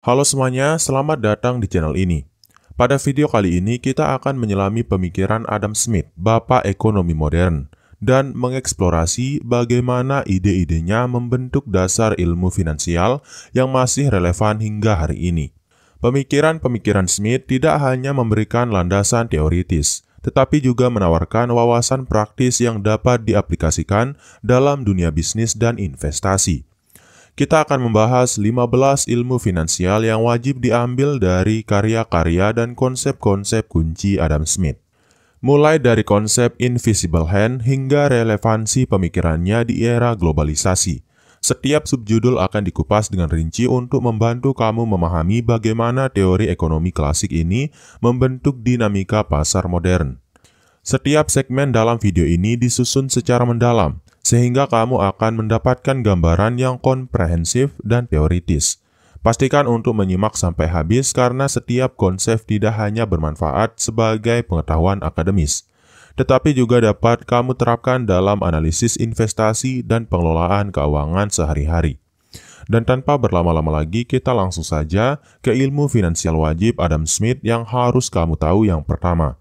Halo semuanya, selamat datang di channel ini. Pada video kali ini kita akan menyelami pemikiran Adam Smith, bapak ekonomi modern, dan mengeksplorasi bagaimana ide-idenya membentuk dasar ilmu finansial yang masih relevan hingga hari ini. Pemikiran-pemikiran Smith tidak hanya memberikan landasan teoritis, tetapi juga menawarkan wawasan praktis yang dapat diaplikasikan dalam dunia bisnis dan investasi. Kita akan membahas 15 ilmu finansial yang wajib diambil dari karya-karya dan konsep-konsep kunci Adam Smith. Mulai dari konsep invisible hand hingga relevansi pemikirannya di era globalisasi. Setiap subjudul akan dikupas dengan rinci untuk membantu kamu memahami bagaimana teori ekonomi klasik ini membentuk dinamika pasar modern. Setiap segmen dalam video ini disusun secara mendalam, sehingga kamu akan mendapatkan gambaran yang komprehensif dan teoritis. Pastikan untuk menyimak sampai habis karena setiap konsep tidak hanya bermanfaat sebagai pengetahuan akademis, tetapi juga dapat kamu terapkan dalam analisis investasi dan pengelolaan keuangan sehari-hari. Dan tanpa berlama-lama lagi, kita langsung saja ke ilmu finansial wajib Adam Smith yang harus kamu tahu yang pertama,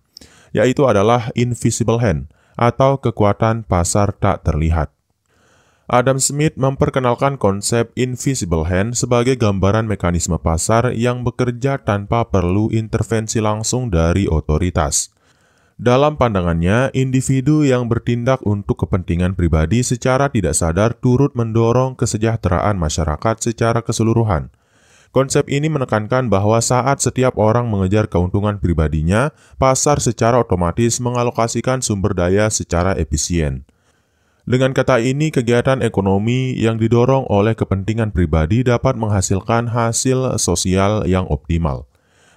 yaitu adalah invisible hand, atau kekuatan pasar tak terlihat. Adam Smith memperkenalkan konsep invisible hand sebagai gambaran mekanisme pasar yang bekerja tanpa perlu intervensi langsung dari otoritas. Dalam pandangannya, individu yang bertindak untuk kepentingan pribadi secara tidak sadar turut mendorong kesejahteraan masyarakat secara keseluruhan. Konsep ini menekankan bahwa saat setiap orang mengejar keuntungan pribadinya, pasar secara otomatis mengalokasikan sumber daya secara efisien. Dengan kata ini, kegiatan ekonomi yang didorong oleh kepentingan pribadi dapat menghasilkan hasil sosial yang optimal.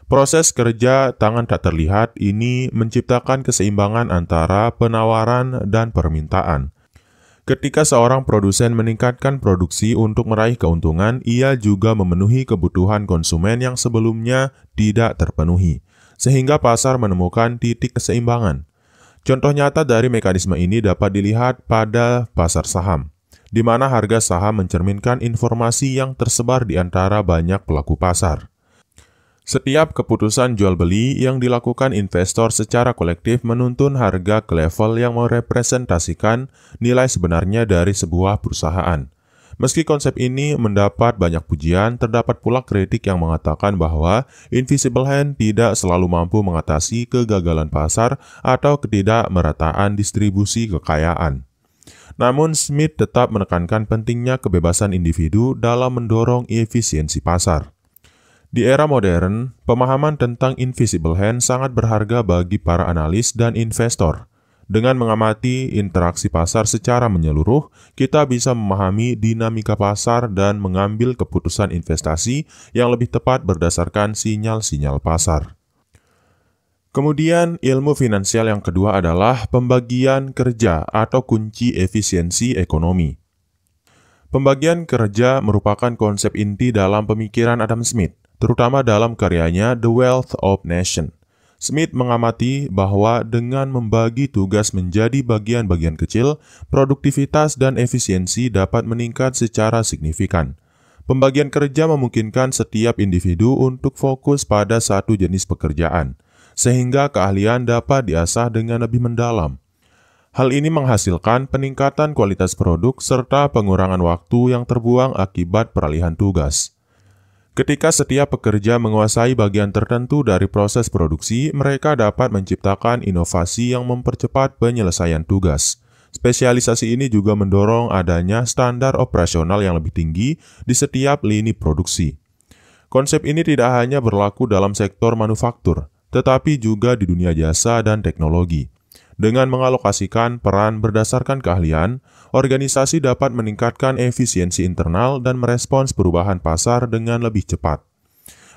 Proses kerja tangan tak terlihat ini menciptakan keseimbangan antara penawaran dan permintaan. Ketika seorang produsen meningkatkan produksi untuk meraih keuntungan, ia juga memenuhi kebutuhan konsumen yang sebelumnya tidak terpenuhi, sehingga pasar menemukan titik keseimbangan. Contoh nyata dari mekanisme ini dapat dilihat pada pasar saham, di mana harga saham mencerminkan informasi yang tersebar di antara banyak pelaku pasar. Setiap keputusan jual-beli yang dilakukan investor secara kolektif menuntun harga ke level yang merepresentasikan nilai sebenarnya dari sebuah perusahaan. Meski konsep ini mendapat banyak pujian, terdapat pula kritik yang mengatakan bahwa invisible hand tidak selalu mampu mengatasi kegagalan pasar atau ketidakmerataan distribusi kekayaan. Namun, Smith tetap menekankan pentingnya kebebasan individu dalam mendorong efisiensi pasar. Di era modern, pemahaman tentang invisible hand sangat berharga bagi para analis dan investor. Dengan mengamati interaksi pasar secara menyeluruh, kita bisa memahami dinamika pasar dan mengambil keputusan investasi yang lebih tepat berdasarkan sinyal-sinyal pasar. Kemudian, ilmu finansial yang kedua adalah pembagian kerja atau kunci efisiensi ekonomi. Pembagian kerja merupakan konsep inti dalam pemikiran Adam Smith, terutama dalam karyanya The Wealth of Nations. Smith mengamati bahwa dengan membagi tugas menjadi bagian-bagian kecil, produktivitas dan efisiensi dapat meningkat secara signifikan. Pembagian kerja memungkinkan setiap individu untuk fokus pada satu jenis pekerjaan, sehingga keahlian dapat diasah dengan lebih mendalam. Hal ini menghasilkan peningkatan kualitas produk serta pengurangan waktu yang terbuang akibat peralihan tugas. Ketika setiap pekerja menguasai bagian tertentu dari proses produksi, mereka dapat menciptakan inovasi yang mempercepat penyelesaian tugas. Spesialisasi ini juga mendorong adanya standar operasional yang lebih tinggi di setiap lini produksi. Konsep ini tidak hanya berlaku dalam sektor manufaktur, tetapi juga di dunia jasa dan teknologi. Dengan mengalokasikan peran berdasarkan keahlian, organisasi dapat meningkatkan efisiensi internal dan merespons perubahan pasar dengan lebih cepat.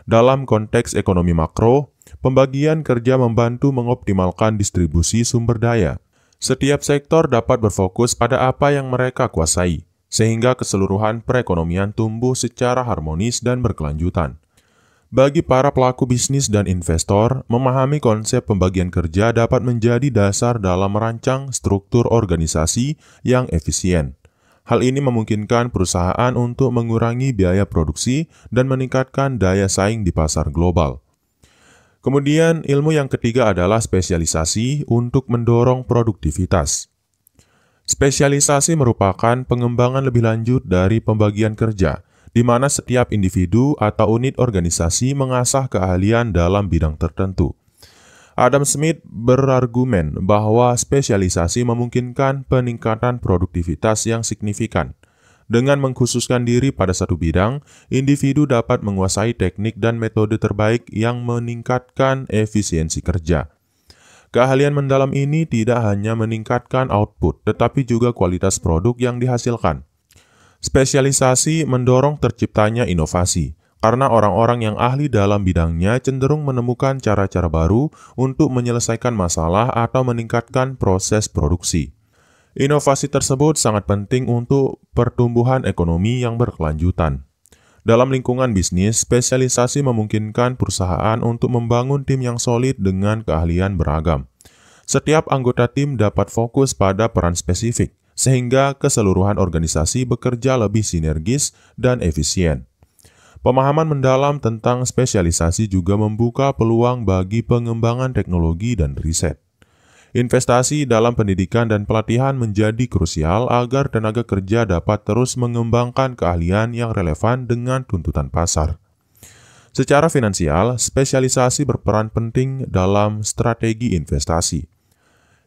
Dalam konteks ekonomi makro, pembagian kerja membantu mengoptimalkan distribusi sumber daya. Setiap sektor dapat berfokus pada apa yang mereka kuasai, sehingga keseluruhan perekonomian tumbuh secara harmonis dan berkelanjutan. Bagi para pelaku bisnis dan investor, memahami konsep pembagian kerja dapat menjadi dasar dalam merancang struktur organisasi yang efisien. Hal ini memungkinkan perusahaan untuk mengurangi biaya produksi dan meningkatkan daya saing di pasar global. Kemudian, ilmu yang ketiga adalah spesialisasi untuk mendorong produktivitas. Spesialisasi merupakan pengembangan lebih lanjut dari pembagian kerja, di mana setiap individu atau unit organisasi mengasah keahlian dalam bidang tertentu. Adam Smith berargumen bahwa spesialisasi memungkinkan peningkatan produktivitas yang signifikan. Dengan mengkhususkan diri pada satu bidang, individu dapat menguasai teknik dan metode terbaik yang meningkatkan efisiensi kerja. Keahlian mendalam ini tidak hanya meningkatkan output, tetapi juga kualitas produk yang dihasilkan. Spesialisasi mendorong terciptanya inovasi, karena orang-orang yang ahli dalam bidangnya cenderung menemukan cara-cara baru untuk menyelesaikan masalah atau meningkatkan proses produksi. Inovasi tersebut sangat penting untuk pertumbuhan ekonomi yang berkelanjutan. Dalam lingkungan bisnis, spesialisasi memungkinkan perusahaan untuk membangun tim yang solid dengan keahlian beragam. Setiap anggota tim dapat fokus pada peran spesifik, sehingga keseluruhan organisasi bekerja lebih sinergis dan efisien. Pemahaman mendalam tentang spesialisasi juga membuka peluang bagi pengembangan teknologi dan riset. Investasi dalam pendidikan dan pelatihan menjadi krusial agar tenaga kerja dapat terus mengembangkan keahlian yang relevan dengan tuntutan pasar. Secara finansial, spesialisasi berperan penting dalam strategi investasi.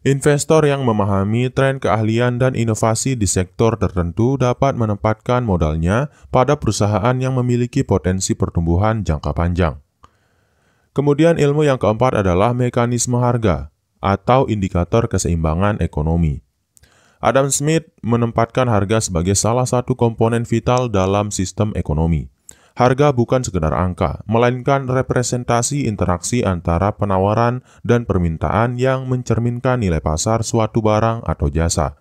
Investor yang memahami tren keahlian dan inovasi di sektor tertentu dapat menempatkan modalnya pada perusahaan yang memiliki potensi pertumbuhan jangka panjang. Kemudian ilmu yang keempat adalah mekanisme harga atau indikator keseimbangan ekonomi. Adam Smith menempatkan harga sebagai salah satu komponen vital dalam sistem ekonomi. Harga bukan sekedar angka, melainkan representasi interaksi antara penawaran dan permintaan yang mencerminkan nilai pasar suatu barang atau jasa.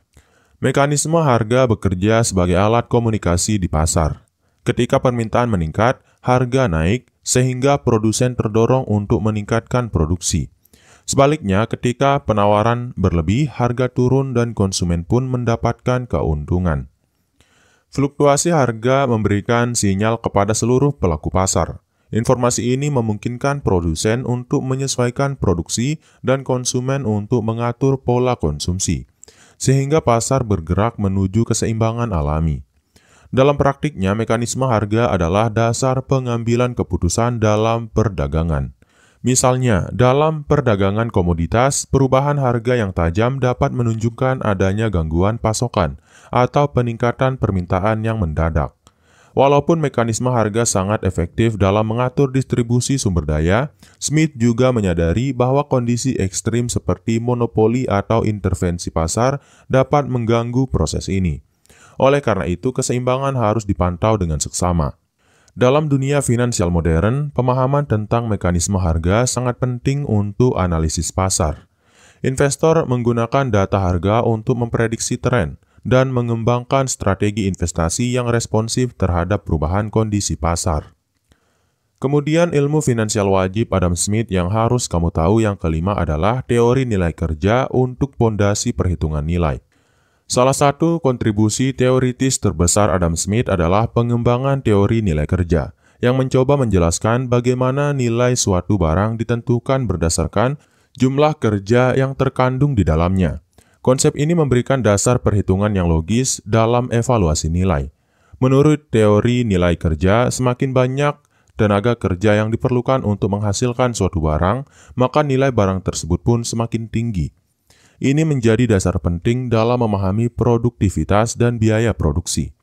Mekanisme harga bekerja sebagai alat komunikasi di pasar. Ketika permintaan meningkat, harga naik sehingga produsen terdorong untuk meningkatkan produksi. Sebaliknya, ketika penawaran berlebih, harga turun dan konsumen pun mendapatkan keuntungan. Fluktuasi harga memberikan sinyal kepada seluruh pelaku pasar. Informasi ini memungkinkan produsen untuk menyesuaikan produksi dan konsumen untuk mengatur pola konsumsi, sehingga pasar bergerak menuju keseimbangan alami. Dalam praktiknya, mekanisme harga adalah dasar pengambilan keputusan dalam perdagangan. Misalnya, dalam perdagangan komoditas, perubahan harga yang tajam dapat menunjukkan adanya gangguan pasokan atau peningkatan permintaan yang mendadak. Walaupun mekanisme harga sangat efektif dalam mengatur distribusi sumber daya, Smith juga menyadari bahwa kondisi ekstrim seperti monopoli atau intervensi pasar dapat mengganggu proses ini. Oleh karena itu, keseimbangan harus dipantau dengan seksama. Dalam dunia finansial modern, pemahaman tentang mekanisme harga sangat penting untuk analisis pasar. Investor menggunakan data harga untuk memprediksi tren dan mengembangkan strategi investasi yang responsif terhadap perubahan kondisi pasar. Kemudian ilmu finansial wajib Adam Smith yang harus kamu tahu yang kelima adalah teori nilai kerja untuk pondasi perhitungan nilai. Salah satu kontribusi teoritis terbesar Adam Smith adalah pengembangan teori nilai kerja, yang mencoba menjelaskan bagaimana nilai suatu barang ditentukan berdasarkan jumlah kerja yang terkandung di dalamnya. Konsep ini memberikan dasar perhitungan yang logis dalam evaluasi nilai. Menurut teori nilai kerja, semakin banyak tenaga kerja yang diperlukan untuk menghasilkan suatu barang, maka nilai barang tersebut pun semakin tinggi. Ini menjadi dasar penting dalam memahami produktivitas dan biaya produksi.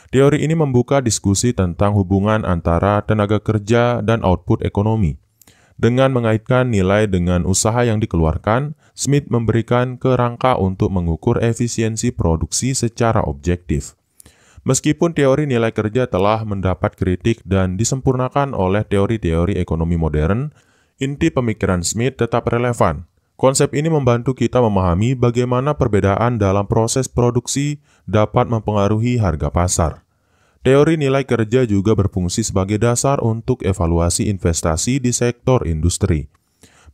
Teori ini membuka diskusi tentang hubungan antara tenaga kerja dan output ekonomi. Dengan mengaitkan nilai dengan usaha yang dikeluarkan, Smith memberikan kerangka untuk mengukur efisiensi produksi secara objektif. Meskipun teori nilai kerja telah mendapat kritik dan disempurnakan oleh teori-teori ekonomi modern, inti pemikiran Smith tetap relevan. Konsep ini membantu kita memahami bagaimana perbedaan dalam proses produksi dapat mempengaruhi harga pasar. Teori nilai kerja juga berfungsi sebagai dasar untuk evaluasi investasi di sektor industri.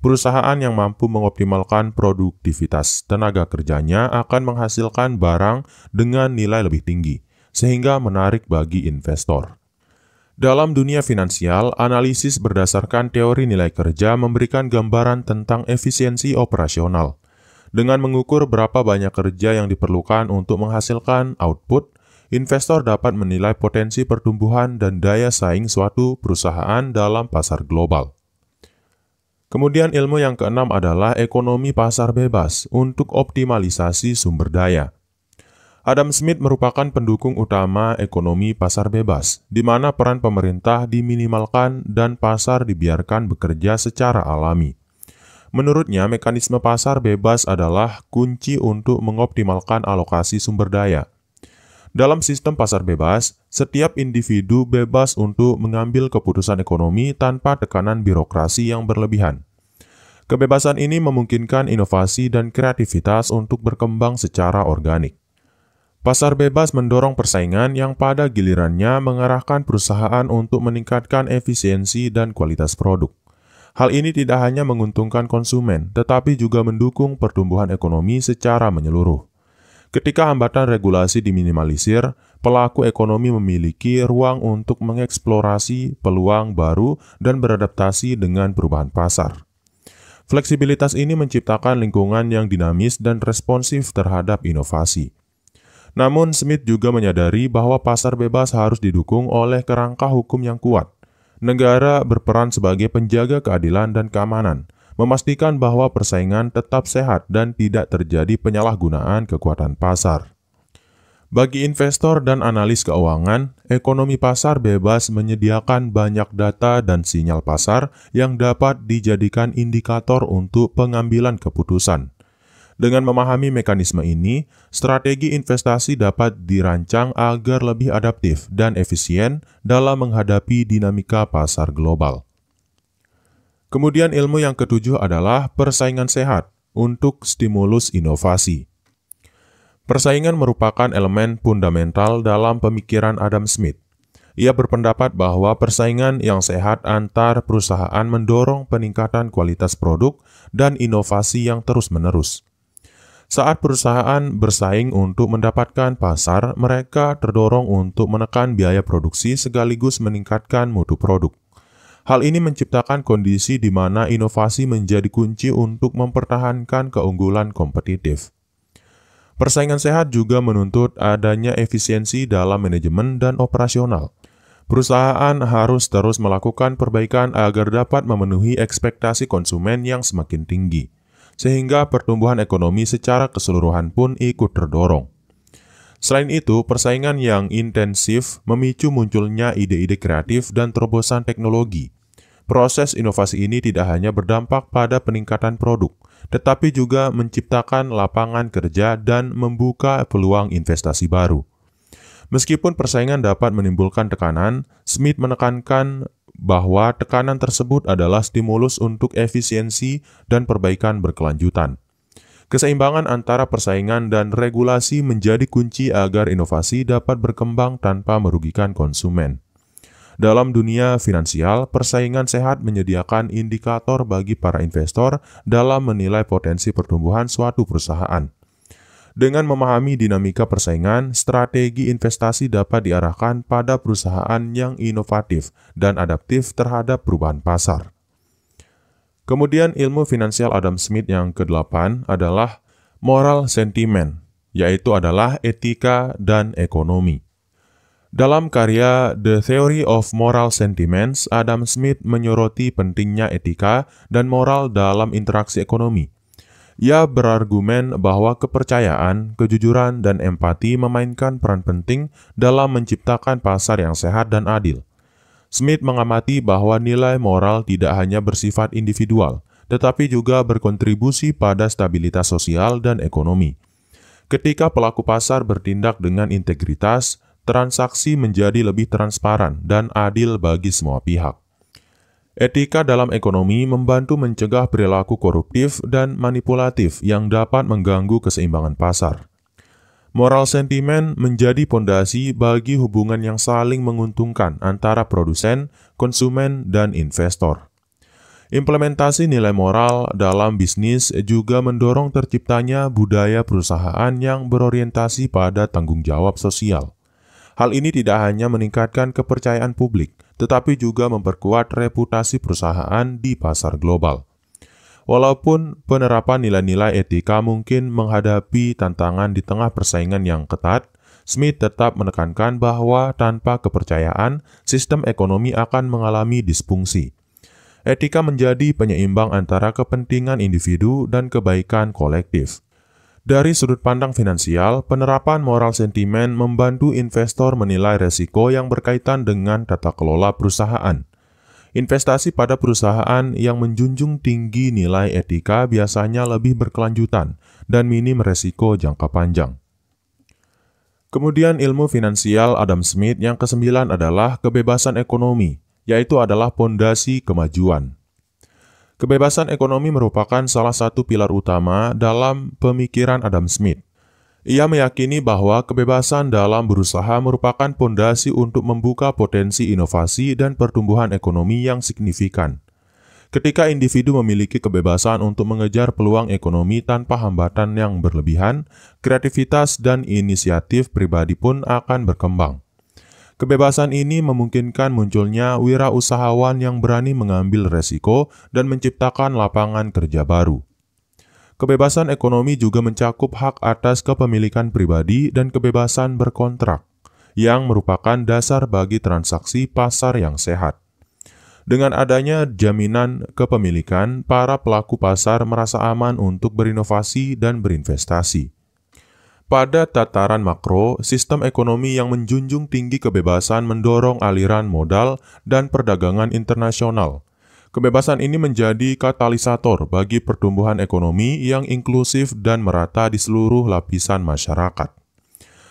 Perusahaan yang mampu mengoptimalkan produktivitas tenaga kerjanya akan menghasilkan barang dengan nilai lebih tinggi, sehingga menarik bagi investor. Dalam dunia finansial, analisis berdasarkan teori nilai kerja memberikan gambaran tentang efisiensi operasional. Dengan mengukur berapa banyak kerja yang diperlukan untuk menghasilkan output, investor dapat menilai potensi pertumbuhan dan daya saing suatu perusahaan dalam pasar global. Kemudian ilmu yang keenam adalah ekonomi pasar bebas untuk optimalisasi sumber daya. Adam Smith merupakan pendukung utama ekonomi pasar bebas, di mana peran pemerintah diminimalkan dan pasar dibiarkan bekerja secara alami. Menurutnya, mekanisme pasar bebas adalah kunci untuk mengoptimalkan alokasi sumber daya. Dalam sistem pasar bebas, setiap individu bebas untuk mengambil keputusan ekonomi tanpa tekanan birokrasi yang berlebihan. Kebebasan ini memungkinkan inovasi dan kreativitas untuk berkembang secara organik. Pasar bebas mendorong persaingan yang pada gilirannya mengarahkan perusahaan untuk meningkatkan efisiensi dan kualitas produk. Hal ini tidak hanya menguntungkan konsumen, tetapi juga mendukung pertumbuhan ekonomi secara menyeluruh. Ketika hambatan regulasi diminimalisir, pelaku ekonomi memiliki ruang untuk mengeksplorasi peluang baru dan beradaptasi dengan perubahan pasar. Fleksibilitas ini menciptakan lingkungan yang dinamis dan responsif terhadap inovasi. Namun, Smith juga menyadari bahwa pasar bebas harus didukung oleh kerangka hukum yang kuat. Negara berperan sebagai penjaga keadilan dan keamanan, memastikan bahwa persaingan tetap sehat dan tidak terjadi penyalahgunaan kekuatan pasar. Bagi investor dan analis keuangan, ekonomi pasar bebas menyediakan banyak data dan sinyal pasar yang dapat dijadikan indikator untuk pengambilan keputusan. Dengan memahami mekanisme ini, strategi investasi dapat dirancang agar lebih adaptif dan efisien dalam menghadapi dinamika pasar global. Kemudian ilmu yang ketujuh adalah persaingan sehat untuk stimulus inovasi. Persaingan merupakan elemen fundamental dalam pemikiran Adam Smith. Ia berpendapat bahwa persaingan yang sehat antar perusahaan mendorong peningkatan kualitas produk dan inovasi yang terus-menerus. Saat perusahaan bersaing untuk mendapatkan pasar, mereka terdorong untuk menekan biaya produksi sekaligus meningkatkan mutu produk. Hal ini menciptakan kondisi di mana inovasi menjadi kunci untuk mempertahankan keunggulan kompetitif. Persaingan sehat juga menuntut adanya efisiensi dalam manajemen dan operasional. Perusahaan harus terus melakukan perbaikan agar dapat memenuhi ekspektasi konsumen yang semakin tinggi, sehingga pertumbuhan ekonomi secara keseluruhan pun ikut terdorong. Selain itu, persaingan yang intensif memicu munculnya ide-ide kreatif dan terobosan teknologi. Proses inovasi ini tidak hanya berdampak pada peningkatan produk, tetapi juga menciptakan lapangan kerja dan membuka peluang investasi baru. Meskipun persaingan dapat menimbulkan tekanan, Smith menekankan bahwa tekanan tersebut adalah stimulus untuk efisiensi dan perbaikan berkelanjutan. Keseimbangan antara persaingan dan regulasi menjadi kunci agar inovasi dapat berkembang tanpa merugikan konsumen. Dalam dunia finansial, persaingan sehat menyediakan indikator bagi para investor dalam menilai potensi pertumbuhan suatu perusahaan. Dengan memahami dinamika persaingan, strategi investasi dapat diarahkan pada perusahaan yang inovatif dan adaptif terhadap perubahan pasar. Kemudian ilmu finansial Adam Smith yang ke-8 adalah moral sentiment, yaitu adalah etika dan ekonomi. Dalam karya The Theory of Moral Sentiments, Adam Smith menyoroti pentingnya etika dan moral dalam interaksi ekonomi. Ia berargumen bahwa kepercayaan, kejujuran, dan empati memainkan peran penting dalam menciptakan pasar yang sehat dan adil. Smith mengamati bahwa nilai moral tidak hanya bersifat individual, tetapi juga berkontribusi pada stabilitas sosial dan ekonomi. Ketika pelaku pasar bertindak dengan integritas, transaksi menjadi lebih transparan dan adil bagi semua pihak. Etika dalam ekonomi membantu mencegah perilaku koruptif dan manipulatif yang dapat mengganggu keseimbangan pasar. Moral sentiment menjadi pondasi bagi hubungan yang saling menguntungkan antara produsen, konsumen, dan investor. Implementasi nilai moral dalam bisnis juga mendorong terciptanya budaya perusahaan yang berorientasi pada tanggung jawab sosial. Hal ini tidak hanya meningkatkan kepercayaan publik, tetapi juga memperkuat reputasi perusahaan di pasar global. Walaupun penerapan nilai-nilai etika mungkin menghadapi tantangan di tengah persaingan yang ketat, Smith tetap menekankan bahwa tanpa kepercayaan, sistem ekonomi akan mengalami disfungsi. Etika menjadi penyeimbang antara kepentingan individu dan kebaikan kolektif. Dari sudut pandang finansial, penerapan moral sentimen membantu investor menilai resiko yang berkaitan dengan tata kelola perusahaan. Investasi pada perusahaan yang menjunjung tinggi nilai etika biasanya lebih berkelanjutan dan minim resiko jangka panjang. Kemudian ilmu finansial Adam Smith yang ke-9 adalah kebebasan ekonomi, yaitu adalah pondasi kemajuan. Kebebasan ekonomi merupakan salah satu pilar utama dalam pemikiran Adam Smith. Ia meyakini bahwa kebebasan dalam berusaha merupakan pondasi untuk membuka potensi inovasi dan pertumbuhan ekonomi yang signifikan. Ketika individu memiliki kebebasan untuk mengejar peluang ekonomi tanpa hambatan yang berlebihan, kreativitas dan inisiatif pribadi pun akan berkembang. Kebebasan ini memungkinkan munculnya wirausahawan yang berani mengambil resiko dan menciptakan lapangan kerja baru. Kebebasan ekonomi juga mencakup hak atas kepemilikan pribadi dan kebebasan berkontrak, yang merupakan dasar bagi transaksi pasar yang sehat. Dengan adanya jaminan kepemilikan, para pelaku pasar merasa aman untuk berinovasi dan berinvestasi. Pada tataran makro, sistem ekonomi yang menjunjung tinggi kebebasan mendorong aliran modal dan perdagangan internasional. Kebebasan ini menjadi katalisator bagi pertumbuhan ekonomi yang inklusif dan merata di seluruh lapisan masyarakat.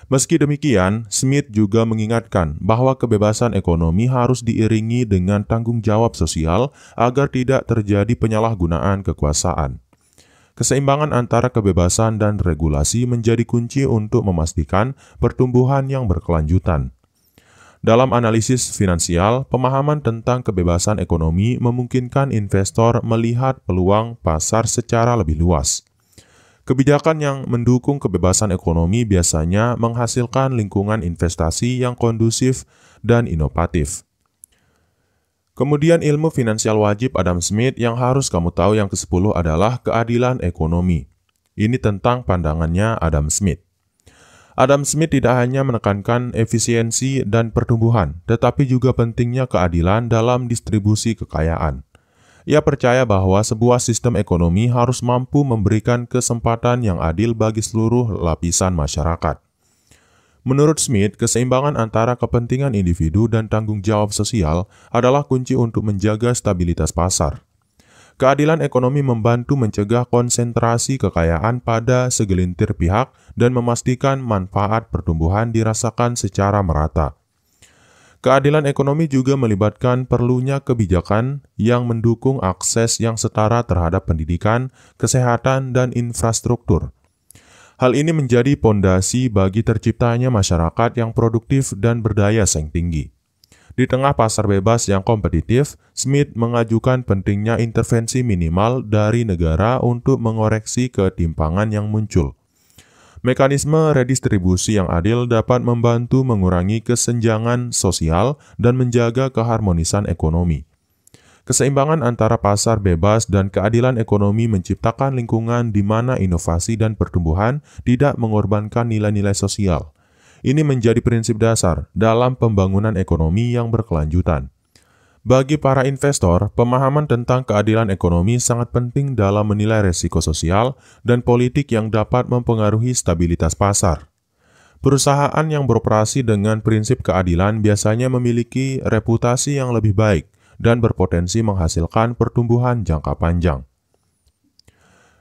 Meski demikian, Smith juga mengingatkan bahwa kebebasan ekonomi harus diiringi dengan tanggung jawab sosial agar tidak terjadi penyalahgunaan kekuasaan. Keseimbangan antara kebebasan dan regulasi menjadi kunci untuk memastikan pertumbuhan yang berkelanjutan. Dalam analisis finansial, pemahaman tentang kebebasan ekonomi memungkinkan investor melihat peluang pasar secara lebih luas. Kebijakan yang mendukung kebebasan ekonomi biasanya menghasilkan lingkungan investasi yang kondusif dan inovatif. Kemudian ilmu finansial wajib Adam Smith yang harus kamu tahu yang ke-10 adalah keadilan ekonomi. Ini tentang pandangannya Adam Smith. Adam Smith tidak hanya menekankan efisiensi dan pertumbuhan, tetapi juga pentingnya keadilan dalam distribusi kekayaan. Ia percaya bahwa sebuah sistem ekonomi harus mampu memberikan kesempatan yang adil bagi seluruh lapisan masyarakat. Menurut Smith, keseimbangan antara kepentingan individu dan tanggung jawab sosial adalah kunci untuk menjaga stabilitas pasar. Keadilan ekonomi membantu mencegah konsentrasi kekayaan pada segelintir pihak dan memastikan manfaat pertumbuhan dirasakan secara merata. Keadilan ekonomi juga melibatkan perlunya kebijakan yang mendukung akses yang setara terhadap pendidikan, kesehatan, dan infrastruktur. Hal ini menjadi pondasi bagi terciptanya masyarakat yang produktif dan berdaya saing tinggi. Di tengah pasar bebas yang kompetitif, Smith mengajukan pentingnya intervensi minimal dari negara untuk mengoreksi ketimpangan yang muncul. Mekanisme redistribusi yang adil dapat membantu mengurangi kesenjangan sosial dan menjaga keharmonisan ekonomi. Keseimbangan antara pasar bebas dan keadilan ekonomi menciptakan lingkungan di mana inovasi dan pertumbuhan tidak mengorbankan nilai-nilai sosial. Ini menjadi prinsip dasar dalam pembangunan ekonomi yang berkelanjutan. Bagi para investor, pemahaman tentang keadilan ekonomi sangat penting dalam menilai risiko sosial dan politik yang dapat mempengaruhi stabilitas pasar. Perusahaan yang beroperasi dengan prinsip keadilan biasanya memiliki reputasi yang lebih baik dan berpotensi menghasilkan pertumbuhan jangka panjang.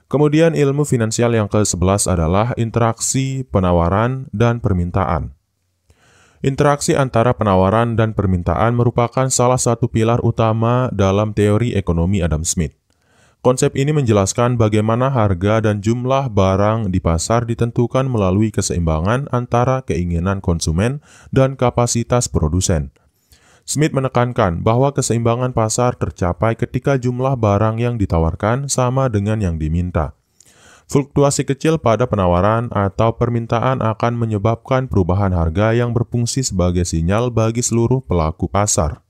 Kemudian ilmu finansial yang ke-11 adalah interaksi penawaran dan permintaan. Interaksi antara penawaran dan permintaan merupakan salah satu pilar utama dalam teori ekonomi Adam Smith. Konsep ini menjelaskan bagaimana harga dan jumlah barang di pasar ditentukan melalui keseimbangan antara keinginan konsumen dan kapasitas produsen. Smith menekankan bahwa keseimbangan pasar tercapai ketika jumlah barang yang ditawarkan sama dengan yang diminta. Fluktuasi kecil pada penawaran atau permintaan akan menyebabkan perubahan harga yang berfungsi sebagai sinyal bagi seluruh pelaku pasar.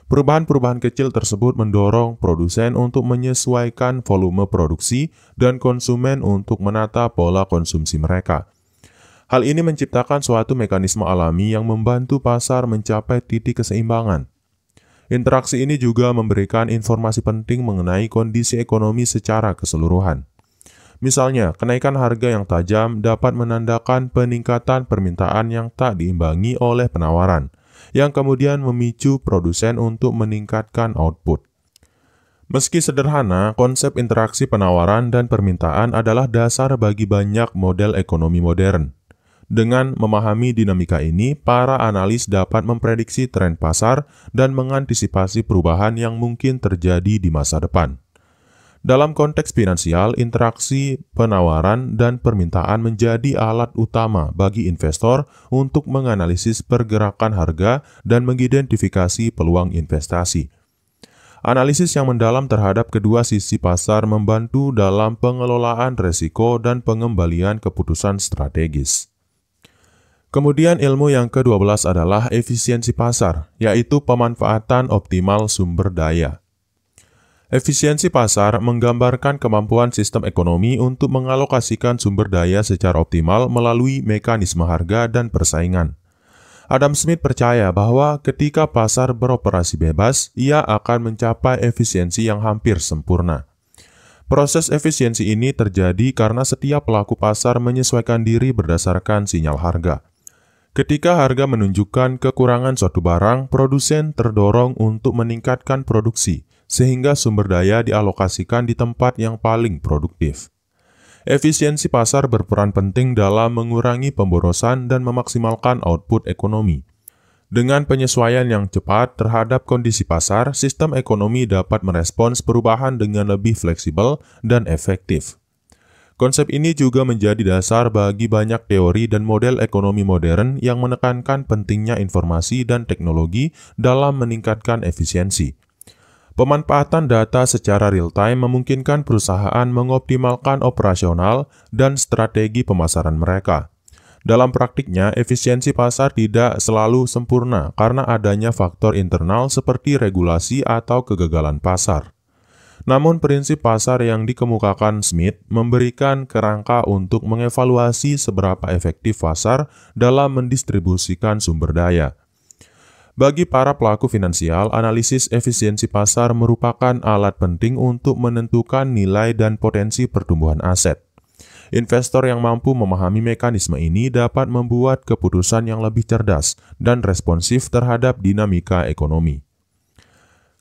Perubahan-perubahan kecil tersebut mendorong produsen untuk menyesuaikan volume produksi dan konsumen untuk menata pola konsumsi mereka. Hal ini menciptakan suatu mekanisme alami yang membantu pasar mencapai titik keseimbangan. Interaksi ini juga memberikan informasi penting mengenai kondisi ekonomi secara keseluruhan. Misalnya, kenaikan harga yang tajam dapat menandakan peningkatan permintaan yang tak diimbangi oleh penawaran, yang kemudian memicu produsen untuk meningkatkan output. Meski sederhana, konsep interaksi penawaran dan permintaan adalah dasar bagi banyak model ekonomi modern. Dengan memahami dinamika ini, para analis dapat memprediksi tren pasar dan mengantisipasi perubahan yang mungkin terjadi di masa depan. Dalam konteks finansial, interaksi penawaran dan permintaan menjadi alat utama bagi investor untuk menganalisis pergerakan harga dan mengidentifikasi peluang investasi. Analisis yang mendalam terhadap kedua sisi pasar membantu dalam pengelolaan risiko dan pengembalian keputusan strategis. Kemudian ilmu yang ke-12 adalah efisiensi pasar, yaitu pemanfaatan optimal sumber daya. Efisiensi pasar menggambarkan kemampuan sistem ekonomi untuk mengalokasikan sumber daya secara optimal melalui mekanisme harga dan persaingan. Adam Smith percaya bahwa ketika pasar beroperasi bebas, ia akan mencapai efisiensi yang hampir sempurna. Proses efisiensi ini terjadi karena setiap pelaku pasar menyesuaikan diri berdasarkan sinyal harga. Ketika harga menunjukkan kekurangan suatu barang, produsen terdorong untuk meningkatkan produksi, sehingga sumber daya dialokasikan di tempat yang paling produktif. Efisiensi pasar berperan penting dalam mengurangi pemborosan dan memaksimalkan output ekonomi. Dengan penyesuaian yang cepat terhadap kondisi pasar, sistem ekonomi dapat merespons perubahan dengan lebih fleksibel dan efektif. Konsep ini juga menjadi dasar bagi banyak teori dan model ekonomi modern yang menekankan pentingnya informasi dan teknologi dalam meningkatkan efisiensi. Pemanfaatan data secara real-time memungkinkan perusahaan mengoptimalkan operasional dan strategi pemasaran mereka. Dalam praktiknya, efisiensi pasar tidak selalu sempurna karena adanya faktor internal seperti regulasi atau kegagalan pasar. Namun prinsip pasar yang dikemukakan Smith memberikan kerangka untuk mengevaluasi seberapa efektif pasar dalam mendistribusikan sumber daya. Bagi para pelaku finansial, analisis efisiensi pasar merupakan alat penting untuk menentukan nilai dan potensi pertumbuhan aset. Investor yang mampu memahami mekanisme ini dapat membuat keputusan yang lebih cerdas dan responsif terhadap dinamika ekonomi.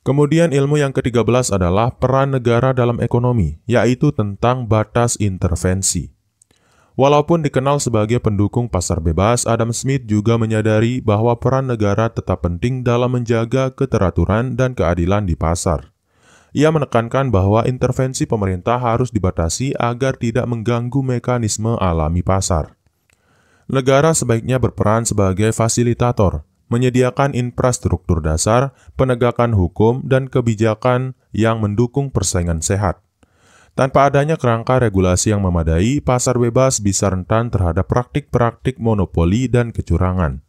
Kemudian ilmu yang ke-13 adalah peran negara dalam ekonomi, yaitu tentang batas intervensi. Walaupun dikenal sebagai pendukung pasar bebas, Adam Smith juga menyadari bahwa peran negara tetap penting dalam menjaga keteraturan dan keadilan di pasar. Ia menekankan bahwa intervensi pemerintah harus dibatasi agar tidak mengganggu mekanisme alami pasar. Negara sebaiknya berperan sebagai fasilitator, menyediakan infrastruktur dasar, penegakan hukum, dan kebijakan yang mendukung persaingan sehat. Tanpa adanya kerangka regulasi yang memadai, pasar bebas bisa rentan terhadap praktik-praktik monopoli dan kecurangan.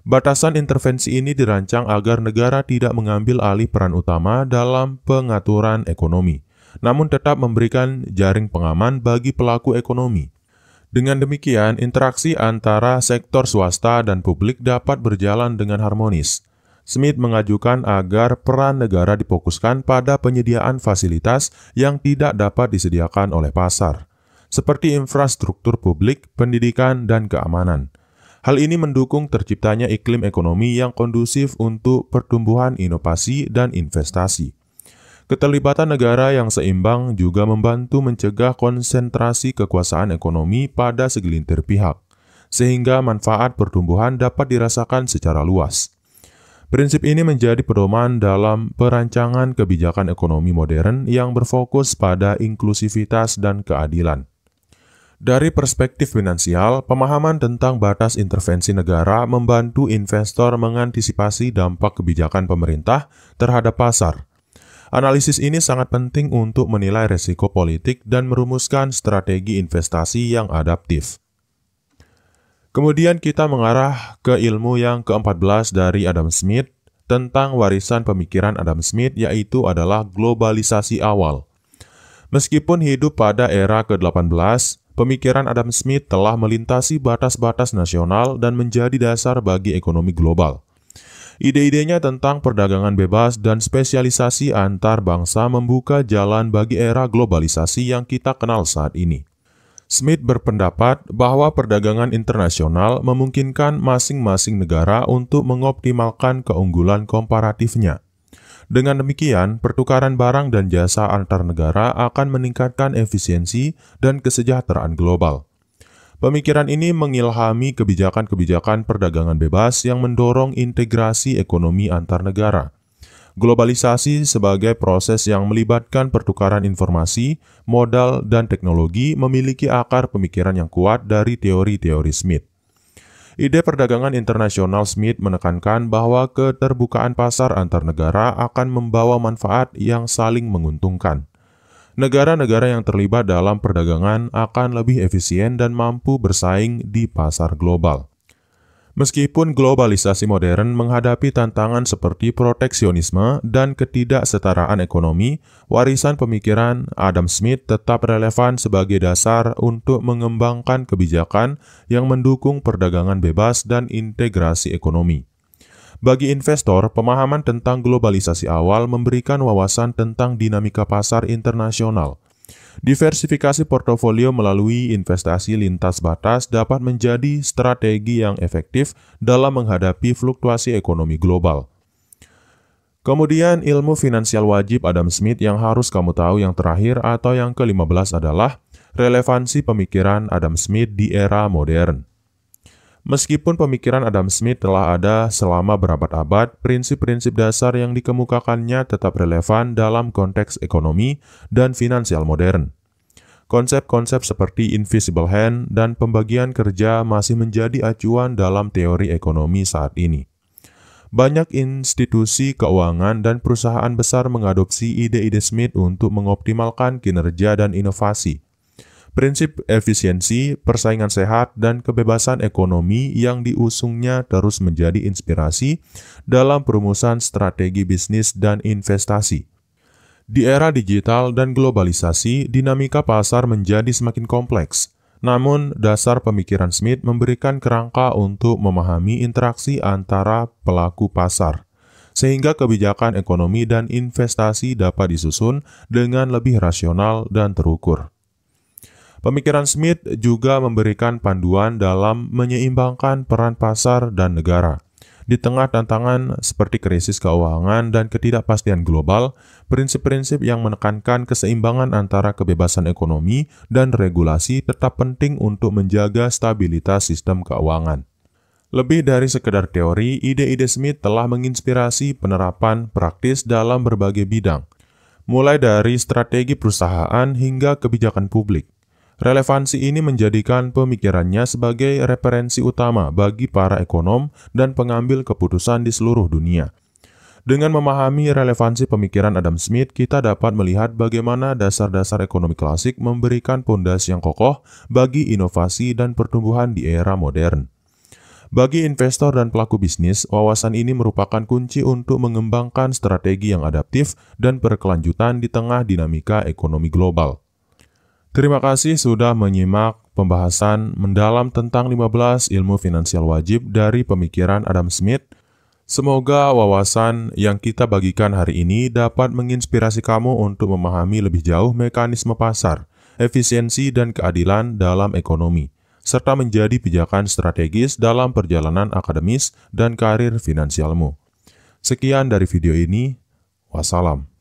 Batasan intervensi ini dirancang agar negara tidak mengambil alih peran utama dalam pengaturan ekonomi, namun tetap memberikan jaring pengaman bagi pelaku ekonomi. Dengan demikian, interaksi antara sektor swasta dan publik dapat berjalan dengan harmonis. Smith mengajukan agar peran negara difokuskan pada penyediaan fasilitas yang tidak dapat disediakan oleh pasar, seperti infrastruktur publik, pendidikan, dan keamanan. Hal ini mendukung terciptanya iklim ekonomi yang kondusif untuk pertumbuhan inovasi dan investasi. Keterlibatan negara yang seimbang juga membantu mencegah konsentrasi kekuasaan ekonomi pada segelintir pihak, sehingga manfaat pertumbuhan dapat dirasakan secara luas. Prinsip ini menjadi pedoman dalam perancangan kebijakan ekonomi modern yang berfokus pada inklusivitas dan keadilan. Dari perspektif finansial, pemahaman tentang batas intervensi negara membantu investor mengantisipasi dampak kebijakan pemerintah terhadap pasar. Analisis ini sangat penting untuk menilai risiko politik dan merumuskan strategi investasi yang adaptif. Kemudian kita mengarah ke ilmu yang ke-14 dari Adam Smith tentang warisan pemikiran Adam Smith, yaitu adalah globalisasi awal. Meskipun hidup pada era ke-18, pemikiran Adam Smith telah melintasi batas-batas nasional dan menjadi dasar bagi ekonomi global. Ide-idenya tentang perdagangan bebas dan spesialisasi antar bangsa membuka jalan bagi era globalisasi yang kita kenal saat ini. Smith berpendapat bahwa perdagangan internasional memungkinkan masing-masing negara untuk mengoptimalkan keunggulan komparatifnya. Dengan demikian, pertukaran barang dan jasa antar negara akan meningkatkan efisiensi dan kesejahteraan global. Pemikiran ini mengilhami kebijakan-kebijakan perdagangan bebas yang mendorong integrasi ekonomi antar negara. Globalisasi sebagai proses yang melibatkan pertukaran informasi, modal, dan teknologi memiliki akar pemikiran yang kuat dari teori-teori Smith. Ide perdagangan internasional Smith menekankan bahwa keterbukaan pasar antar negara akan membawa manfaat yang saling menguntungkan. Negara-negara yang terlibat dalam perdagangan akan lebih efisien dan mampu bersaing di pasar global. Meskipun globalisasi modern menghadapi tantangan seperti proteksionisme dan ketidaksetaraan ekonomi, warisan pemikiran Adam Smith tetap relevan sebagai dasar untuk mengembangkan kebijakan yang mendukung perdagangan bebas dan integrasi ekonomi. Bagi investor, pemahaman tentang globalisasi awal memberikan wawasan tentang dinamika pasar internasional. Diversifikasi portofolio melalui investasi lintas batas dapat menjadi strategi yang efektif dalam menghadapi fluktuasi ekonomi global. Kemudian ilmu finansial wajib Adam Smith yang harus kamu tahu yang terakhir atau yang ke-15 adalah relevansi pemikiran Adam Smith di era modern. Meskipun pemikiran Adam Smith telah ada selama berabad-abad, prinsip-prinsip dasar yang dikemukakannya tetap relevan dalam konteks ekonomi dan finansial modern. Konsep-konsep seperti invisible hand dan pembagian kerja masih menjadi acuan dalam teori ekonomi saat ini. Banyak institusi keuangan dan perusahaan besar mengadopsi ide-ide Smith untuk mengoptimalkan kinerja dan inovasi. Prinsip efisiensi, persaingan sehat, dan kebebasan ekonomi yang diusungnya terus menjadi inspirasi dalam perumusan strategi bisnis dan investasi. Di era digital dan globalisasi, dinamika pasar menjadi semakin kompleks. Namun, dasar pemikiran Smith memberikan kerangka untuk memahami interaksi antara pelaku pasar, sehingga kebijakan ekonomi dan investasi dapat disusun dengan lebih rasional dan terukur. Pemikiran Smith juga memberikan panduan dalam menyeimbangkan peran pasar dan negara. Di tengah tantangan seperti krisis keuangan dan ketidakpastian global, prinsip-prinsip yang menekankan keseimbangan antara kebebasan ekonomi dan regulasi tetap penting untuk menjaga stabilitas sistem keuangan. Lebih dari sekedar teori, ide-ide Smith telah menginspirasi penerapan praktis dalam berbagai bidang, mulai dari strategi perusahaan hingga kebijakan publik. Relevansi ini menjadikan pemikirannya sebagai referensi utama bagi para ekonom dan pengambil keputusan di seluruh dunia. Dengan memahami relevansi pemikiran Adam Smith, kita dapat melihat bagaimana dasar-dasar ekonomi klasik memberikan pondasi yang kokoh bagi inovasi dan pertumbuhan di era modern. Bagi investor dan pelaku bisnis, wawasan ini merupakan kunci untuk mengembangkan strategi yang adaptif dan berkelanjutan di tengah dinamika ekonomi global. Terima kasih sudah menyimak pembahasan mendalam tentang 15 ilmu finansial wajib dari pemikiran Adam Smith. Semoga wawasan yang kita bagikan hari ini dapat menginspirasi kamu untuk memahami lebih jauh mekanisme pasar, efisiensi dan keadilan dalam ekonomi, serta menjadi pijakan strategis dalam perjalanan akademis dan karir finansialmu. Sekian dari video ini. Wassalam.